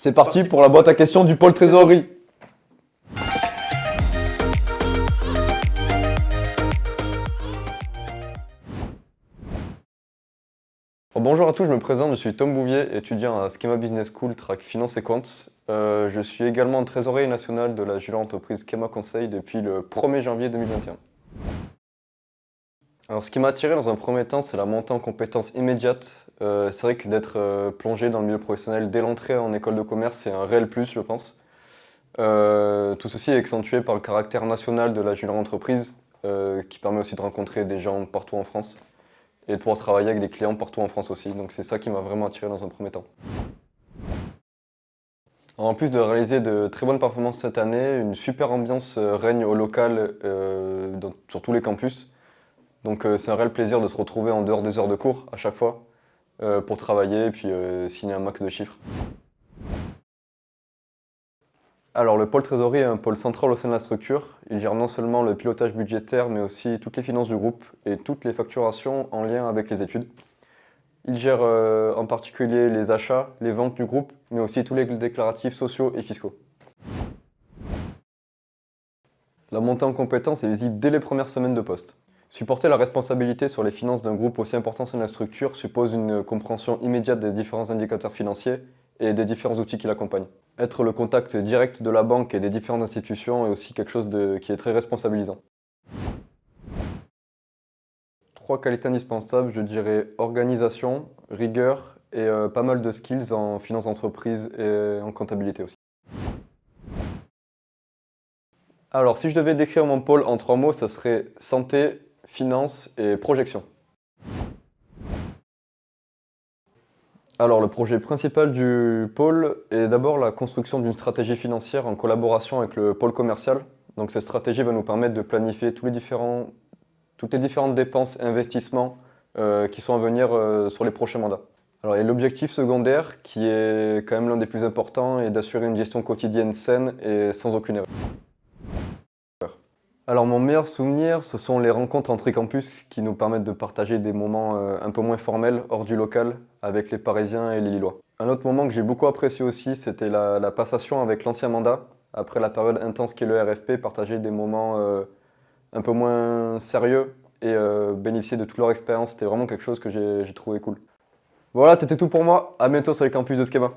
C'est parti pour la boîte à questions du pôle trésorerie. Bon, bonjour à tous, je me présente, je suis Tom Bouvier, étudiant à Schema Business School, track Finance et Comptes. Je suis également trésorier national de la Julia entreprise Schema Conseil depuis le 1er janvier 2021. Alors ce qui m'a attiré dans un premier temps, c'est la montée en compétences immédiate. C'est vrai que d'être plongé dans le milieu professionnel dès l'entrée en école de commerce, c'est un réel plus, je pense. Tout ceci est accentué par le caractère national de la Julia entreprise, qui permet aussi de rencontrer des gens partout en France et de pouvoir travailler avec des clients partout en France aussi. Donc c'est ça qui m'a vraiment attiré dans un premier temps. En plus de réaliser de très bonnes performances cette année, une super ambiance règne au local sur tous les campus. Donc c'est un réel plaisir de se retrouver en dehors des heures de cours à chaque fois pour travailler et puis signer un max de chiffres. Alors le pôle trésorerie est un pôle central au sein de la structure. Il gère non seulement le pilotage budgétaire mais aussi toutes les finances du groupe et toutes les facturations en lien avec les études. Il gère en particulier les achats, les ventes du groupe mais aussi tous les déclaratifs sociaux et fiscaux. La montée en compétences est visible dès les premières semaines de poste. Supporter la responsabilité sur les finances d'un groupe aussi important au sein de la structure suppose une compréhension immédiate des différents indicateurs financiers et des différents outils qui l'accompagnent. Être le contact direct de la banque et des différentes institutions est aussi quelque chose qui est très responsabilisant. 3 qualités indispensables, je dirais organisation, rigueur et pas mal de skills en finance d'entreprise et en comptabilité aussi. Alors si je devais décrire mon pôle en 3 mots, ça serait santé, finance et projection. Alors le projet principal du pôle est d'abord la construction d'une stratégie financière en collaboration avec le pôle commercial. Donc cette stratégie va nous permettre de planifier toutes les différentes dépenses et investissements qui sont à venir sur les prochains mandats. Alors et l'objectif secondaire, qui est quand même l'un des plus importants, est d'assurer une gestion quotidienne saine et sans aucune erreur. Alors mon meilleur souvenir, ce sont les rencontres entre campus qui nous permettent de partager des moments un peu moins formels, hors du local, avec les Parisiens et les Lillois. Un autre moment que j'ai beaucoup apprécié aussi, c'était la passation avec l'ancien mandat. Après la période intense qu'est le RFP, partager des moments un peu moins sérieux et bénéficier de toute leur expérience, c'était vraiment quelque chose que j'ai trouvé cool. Voilà, c'était tout pour moi. À bientôt sur les campus de Schema.